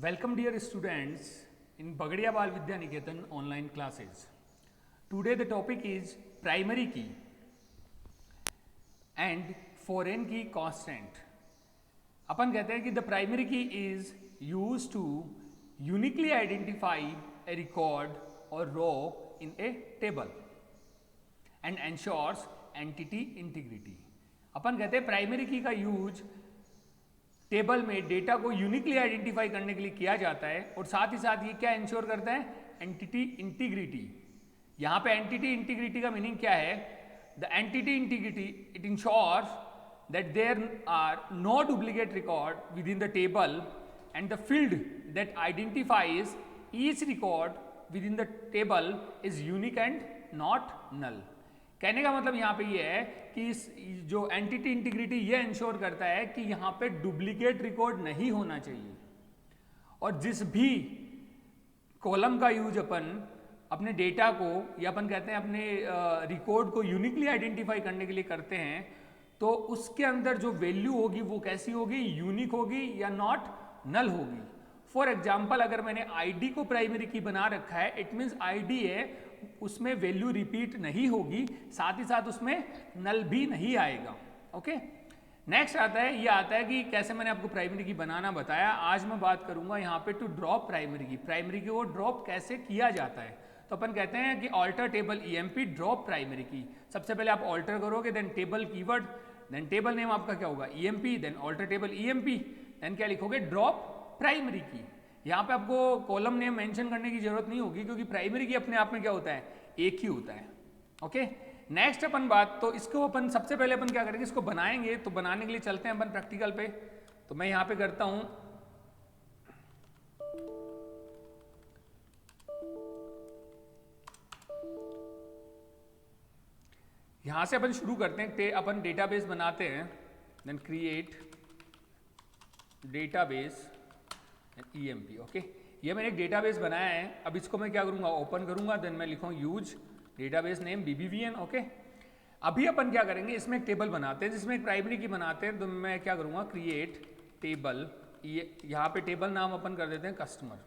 Welcome dear students in Bagadia Bal Vidya Niketan online classes. Today the topic is primary key and foreign key constant. अपन कहते हैं कि the primary key is used to uniquely identify a record or row in a table and ensures entity integrity. अपन कहते हैं primary की का use table में data को uniquely identify करने के लिए किया जाता है और साथ ही साथ ये क्या इंश्योर करता है, एंटिटी इंटीग्रिटी. यहां पे एंटिटी इंटीग्रिटी का मीनिंग क्या है? The entity integrity it ensures that there are no duplicate record within the table and the field that identifies each record within the table is unique and not null. कहने का मतलब यहाँ पे ये है कि इस जो एंटिटी इंटीग्रिटी ये इंश्योर करता है कि यहाँ पे डुप्लीकेट रिकॉर्ड नहीं होना चाहिए और जिस भी कॉलम का यूज अपन अपने डेटा को या अपन कहते हैं अपने रिकॉर्ड को यूनिकली आइडेंटिफाई करने के लिए करते हैं तो उसके अंदर जो वैल्यू होगी वो कैसी होगी, यूनिक होगी या नॉट नल होगी. फॉर एग्जाम्पल अगर मैंने आईडी को प्राइमरी की बना रखा है, इट मीन्स आईडी है, उसमें वैल्यू रिपीट नहीं होगी, साथ ही साथ उसमें नल भी नहीं आएगा. ओके, नेक्स्ट आता है, ये आता है कि कैसे मैंने आपको प्राइमरी की बनाना बताया. आज मैं बात करूंगा यहाँ पे टू ड्रॉप प्राइमरी की. प्राइमरी की को ड्रॉप कैसे किया जाता है. तो अपन कहते हैं कि alter table EMP drop primary key. सबसे पहले आप ऑल्टर करोगे, then table keyword, then table name आपका क्या होगा, EMP, then alter table EMP, then क्या लिखोगे, ड्रॉप प्राइमरी की. यहाँ पे आपको कॉलम नेम मेंशन करने की जरूरत नहीं होगी क्योंकि प्राइमरी की अपने आप में क्या होता है, एक ही होता है. ओके, नेक्स्ट अपन बात, तो इसको अपन सबसे पहले अपन क्या करेंगे, इसको बनाएंगे. तो बनाने के लिए चलते हैं अपन प्रैक्टिकल पे. तो मैं यहाँ पे करता हूँ, यहाँ से अपन शुरू करते हैं. अपन डेटाबेस बनाते हैं, then create database EMP. Okay, ये मैंने एक डेटाबेस बनाया है. अब इसको मैं क्या करूंगा, ओपन करूंगा, देन मैं लिखूंगा use database name BBVN. Okay, अभी अपन क्या करेंगे, इसमें एक टेबल बनाते हैं जिसमें एक प्राइमरी की बनाते हैं. तो मैं क्या करूंगा, क्रिएट टेबल, यहाँ पे टेबल नाम अपन कर देते हैं कस्टमर.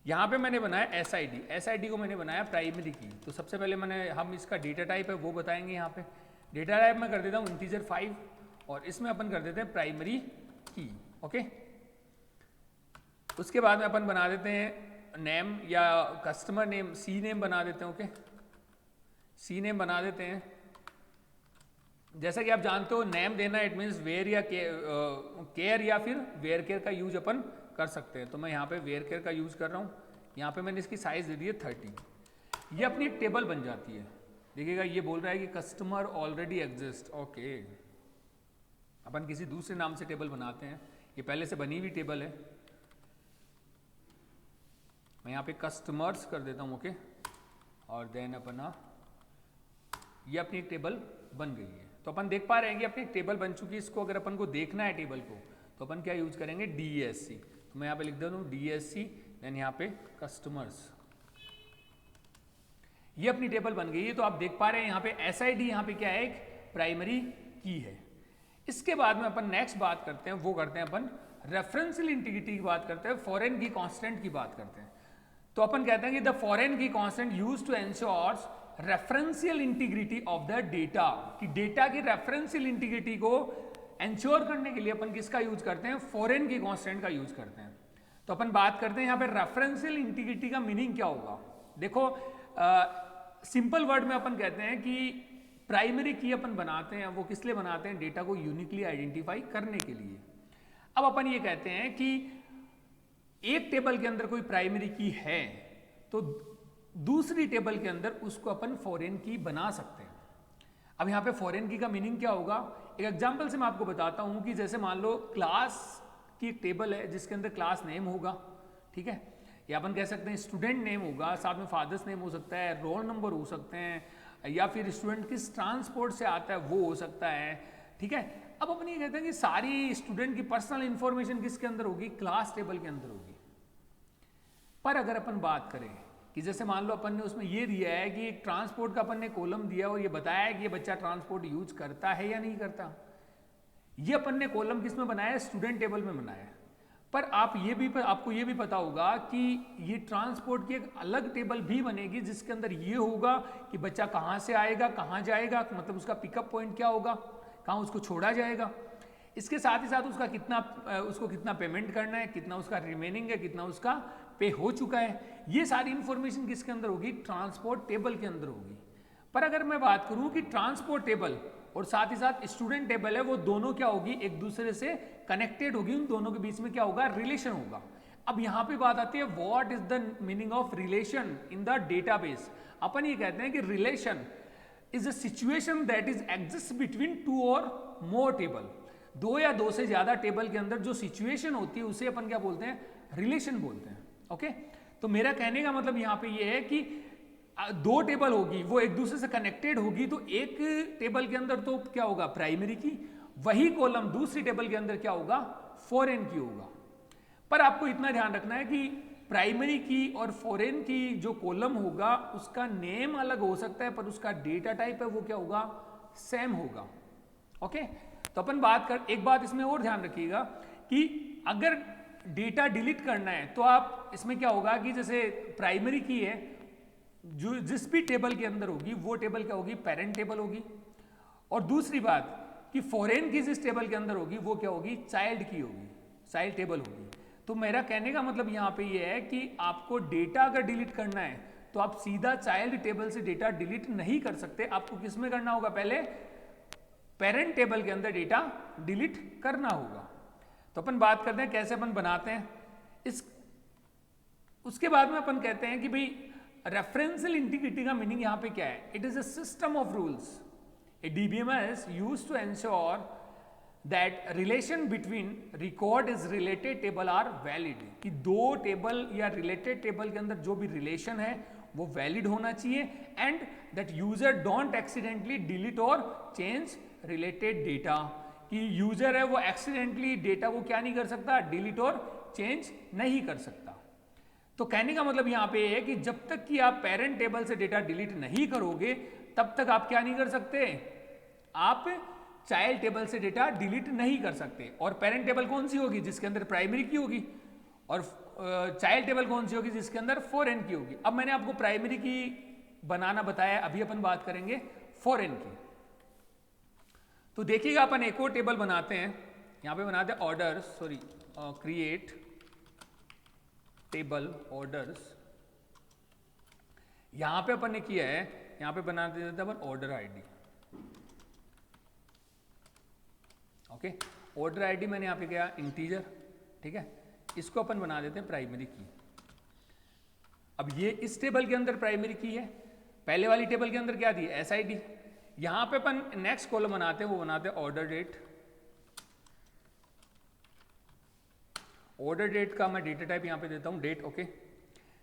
यहाँ पे मैंने बनाया एसआईडी, एसआईडी को मैंने बनाया प्राइमरी की. तो सबसे पहले हम इसका डेटा टाइप है वो बताएंगे. यहाँ पे डेटा टाइप मैं कर देता हूँ इंटीजर 5 और इसमें अपन कर देते हैं प्राइमरी की. ओके, उसके बाद में अपन बना देते हैं नेम या कस्टमर नेम, सी नेम बना देते हैं. ओके, सी नेम बना देते हैं. जैसा कि आप जानते हो नेम देना इट मीन्स वेयर या केयर या फिर वेयर केयर का यूज अपन कर सकते हैं. तो मैं यहाँ पे वेयर केयर का यूज कर रहा हूँ. यहाँ पे मैंने इसकी साइज दे दी है 30. ये अपनी एक टेबल बन जाती है. देखिएगा ये बोल रहा है कि कस्टमर ऑलरेडी एग्जिस्ट. ओके, अपन किसी दूसरे नाम से टेबल बनाते हैं. ये पहले से बनी हुई टेबल है. मैं यहाँ पे कस्टमर्स कर देता हूँ. ओके, और देन अपना ये अपनी एक टेबल बन गई है. तो अपन देख पा रहे हैं कि अपनी एक टेबल बन चुकी है. इसको अगर अपन को देखना है टेबल को तो अपन क्या यूज करेंगे, डीएससी. तो मैं यहाँ पे लिख देता हूँ डीएससी, देन यहाँ पे कस्टमर्स. ये अपनी टेबल बन गई है. तो आप देख पा रहे हैं यहाँ पे एसआईडी यहाँ पे क्या है, एक प्राइमरी की है. इसके बाद में अपन नेक्स्ट बात करते हैं, वो करते हैं अपन रेफरेंशियल इंटीग्रिटी की बात करते हैं, फॉरेन की कांस्टेंट की बात करते हैं. तो अपन कहते हैं कि the foreign key constant used to ensure referential integrity of the data, कि डेटा की रेफरेंशियल इंटीग्रिटी को एंश्योर करने के लिए अपन किसका यूज करते हैं, फॉरेन की कांस्टेंट का यूज करते हैं. तो अपन बात करते हैं यहाँ पे रेफरेंशियल इंटीग्रिटी का मीनिंग क्या होगा. देखो सिंपल वर्ड में अपन कहते हैं कि प्राइमरी की अपन बनाते हैं, वो किस लिए बनाते हैं, डेटा को यूनिकली आइडेंटिफाई करने के लिए. अब अपन ये कहते हैं कि एक टेबल के अंदर कोई प्राइमरी की है तो दूसरी टेबल के अंदर उसको अपन फॉरेन की बना सकते हैं. अब यहाँ पे फॉरेन की का मीनिंग क्या होगा, एक एग्जांपल से मैं आपको बताता हूँ कि जैसे मान लो क्लास की एक टेबल है जिसके अंदर क्लास नेम होगा. ठीक है, या अपन कह सकते हैं स्टूडेंट नेम होगा, साथ में फादर्स नेम हो सकता है, रोल नंबर हो सकते हैं, या फिर स्टूडेंट किस ट्रांसपोर्ट से आता है वो हो सकता है. ठीक है, अब अपन ये कहते हैं कि सारी स्टूडेंट की पर्सनल इंफॉर्मेशन किसके अंदर होगी, क्लास टेबल के अंदर होगी. पर अगर अपन बात करें कि जैसे मान लो अपन ने उसमें ये दिया है कि एक ट्रांसपोर्ट का अपन ने कॉलम दिया और ये बताया है कि ये बच्चा ट्रांसपोर्ट यूज करता है या नहीं करता. ये अपन ने कॉलम किस में बनाया है, स्टूडेंट टेबल में बनाया है. पर आपको ये भी पता होगा कि ये ट्रांसपोर्ट की एक अलग टेबल भी बनेगी जिसके अंदर ये होगा कि बच्चा कहाँ से आएगा, कहाँ जाएगा, मतलब उसका पिकअप पॉइंट क्या होगा, कहाँ उसको छोड़ा जाएगा। इसके साथ ही साथ उसको कितना पेमेंट करना है, कितना उसका रिमेनिंग है, कितना उसका पे हो चुका है, ये सारी इंफॉर्मेशन किसके अंदर होगी, ट्रांसपोर्ट टेबल के अंदर होगी। पर अगर मैं बात करूं कि ट्रांसपोर्ट टेबल और साथ ही साथ स्टूडेंट टेबल है, वो दोनों क्या होगी, एक दूसरे से कनेक्टेड होगी, उन दोनों के बीच में क्या होगा, रिलेशन होगा। अब यहां पे बात आती है what is the meaning of relation in the database. अपन ये कहते हैं कि relation is a situation that is exist between two और मोर टेबल। दो या दो से ज्यादा टेबल के अंदर जो सिचुएशन होती है उसे अपन क्या बोलते हैं, रिलेशन बोलते हैं। ओके, तो मेरा कहने का मतलब यहां पे ये है कि दो टेबल होगी, वो एक दूसरे से कनेक्टेड होगी, तो एक टेबल के अंदर तो क्या होगा, प्राइमरी की, वही कॉलम दूसरी टेबल के अंदर क्या होगा, फॉरेन की होगा। पर आपको इतना ध्यान रखना है कि प्राइमरी की और फॉरेन की जो कॉलम होगा उसका नेम अलग हो सकता है, पर उसका डेटा टाइप है वो क्या होगा, सेम होगा। ओके, तो अपन एक बात इसमें और ध्यान रखिएगा कि अगर डेटा डिलीट करना है तो आप इसमें क्या होगा कि जैसे प्राइमरी की है, जो जिस भी टेबल के अंदर होगी वो टेबल क्या होगी, पेरेंट टेबल होगी। और दूसरी बात कि फॉरेन की जिस टेबल के अंदर होगी वो क्या होगी, चाइल्ड की होगी, चाइल्ड टेबल होगी। तो मेरा कहने का मतलब यहाँ पे ये है कि आपको डेटा अगर डिलीट करना है तो आप सीधा चाइल्ड टेबल से डेटा डिलीट नहीं कर सकते, आपको किस में करना होगा, पहले पेरेंट टेबल के अंदर डेटा डिलीट करना होगा। तो अपन बात करते हैं कैसे अपन बनाते हैं उसके बाद में अपन कहते हैं कि भाई रेफरेंशियल इंटीग्रिटी का मीनिंग यहां पे क्या है, it is a system of rules a DBMS used to ensure that relation between record is related table are valid, कि दो टेबल या रिलेटेड टेबल के अंदर जो भी रिलेशन है वो वैलिड होना चाहिए, and that user don't accidentally delete और चेंज रिलेटेड डेटा, कि यूजर है वो एक्सीडेंटली डेटा को क्या नहीं कर सकता, डिलीट और चेंज नहीं कर सकता। तो कहने का मतलब यहां पे है कि जब तक कि आप पेरेंट टेबल से डेटा डिलीट नहीं करोगे तब तक आप क्या नहीं कर सकते, आप चाइल्ड टेबल से डेटा डिलीट नहीं कर सकते। और पेरेंट टेबल कौन सी होगी, जिसके अंदर प्राइमरी की होगी, और चाइल्ड टेबल कौन सी होगी, जिसके अंदर फॉरेन की होगी। अब मैंने आपको प्राइमरी की बनाना बताया, अभी अपन बात करेंगे फॉरेन की। तो देखिएगा अपन एक और टेबल बनाते हैं, यहां पे बनाते हैं ऑर्डर्स, क्रिएट टेबल ऑर्डर्स। यहां पे अपन ने किया है, यहां पे बना देते हैं अपन order ID. Okay, order ID मैंने यहां पे किया इंटीजर, ठीक है, इसको अपन बना देते हैं प्राइमरी की। अब ये इस टेबल के अंदर प्राइमरी की है, पहले वाली टेबल के अंदर क्या थी, एसआईडी। यहां पे अपन नेक्स्ट कॉलम बनाते हैं, वो बनाते हैं ऑर्डर डेट। ऑर्डर डेट का मैं डेटा टाइप यहां पे देता हूं डेट। ओके,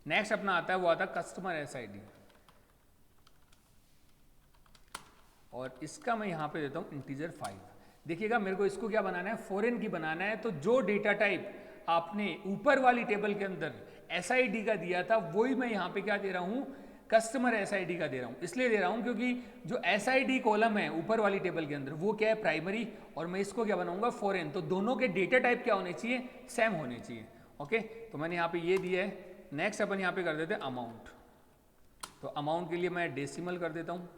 नेक्स्ट अपना आता है, वो आता है कस्टमर एसआईडी, और इसका मैं यहां पे देता हूं इंटीजर 5। देखिएगा मेरे को इसको क्या बनाना है, फॉरेन की बनाना है, तो जो डेटा टाइप आपने ऊपर वाली टेबल के अंदर एसआईडी का दिया था वही मैं यहां पे क्या दे रहा हूं, कस्टमर एसआईडी का दे रहा हूं। इसलिए दे रहा हूं क्योंकि जो एसआईडी कॉलम है ऊपर वाली टेबल के अंदर वो क्या है, प्राइमरी, और मैं इसको क्या बनाऊंगा, फॉरेन। तो दोनों के डेटा टाइप क्या होने चाहिए, सेम होने चाहिए। ओके, तो मैंने यहाँ पे ये दिया है। नेक्स्ट अपन यहाँ पे कर देते हैं अमाउंट। तो अमाउंट के लिए मैं डेसिमल कर देता हूँ,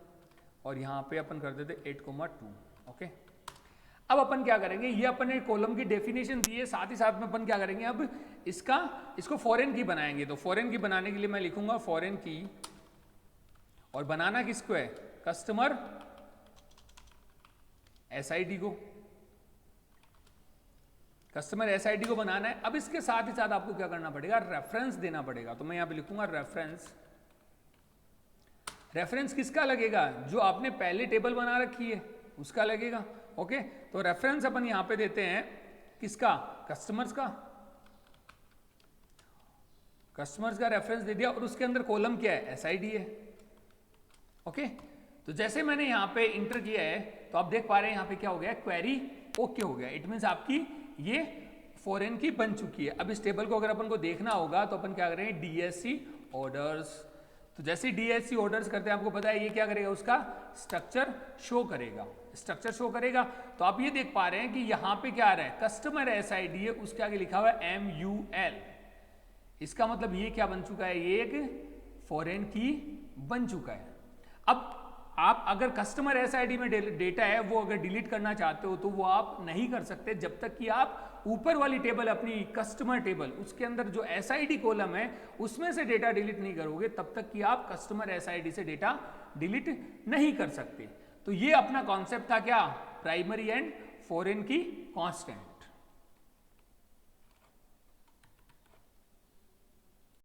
और यहाँ पे अपन कर देते 8,2। ओके, अब अपन क्या करेंगे, ये अपन ने कॉलम की डेफिनेशन दी है, साथ ही साथ में अपन क्या करेंगे, अब इसको फॉरेन की बनाएंगे। तो फॉरेन की बनाने के लिए मैं लिखूंगा फॉरेन की, और बनाना किसको है, कस्टमर एसआईडी को, कस्टमर एसआईडी को बनाना है। अब इसके साथ ही साथ आपको क्या करना पड़ेगा, रेफरेंस देना पड़ेगा। तो मैं यहां पे लिखूंगा रेफरेंस। रेफरेंस किसका लगेगा, जो आपने पहले टेबल बना रखी है उसका लगेगा। ओके, तो रेफरेंस अपन यहां पे देते हैं किसका, कस्टमर्स का। कस्टमर्स का रेफरेंस दे दिया, और उसके अंदर कॉलम क्या है, एसआईडी है। ओके, तो जैसे मैंने यहां पे इंटर किया है तो आप देख पा रहे हैं यहां पे क्या हो गया, क्वेरी ओके हो गया। इट मींस आपकी ये फॉरेन की बन चुकी है। अब इस टेबल को अगर अपन को देखना होगा तो अपन क्या करेंगे, डीएससी ऑर्डर्स। तो जैसे डीएससी ऑर्डर्स करते हैं, आपको पता है ये क्या करेगा, उसका स्ट्रक्चर शो करेगा। स्ट्रक्चर शो करेगा। तो आप ये देख पा रहे हैं कि यहाँ पे क्या आ रहा है, कस्टमर SID है, उसके आगे लिखा हुआ है MUL। इसका मतलब ये क्या बन चुका है, ये एक फॉरेन की बन चुका है। अब आप अगर कस्टमर SID में डेटा है वो अगर डिलीट करना चाहते हो तो वो आप नहीं कर सकते जब तक कि आप ऊपर वाली टेबल, अपनी कस्टमर टेबल, उसके अंदर जो SID कॉलम है उसमें से डेटा डिलीट नहीं करोगे तब तक कि आप कस्टमर SID से डेटा डिलीट नहीं कर सकते। तो ये अपना कॉन्सेप्ट था क्या, primary and foreign key constant.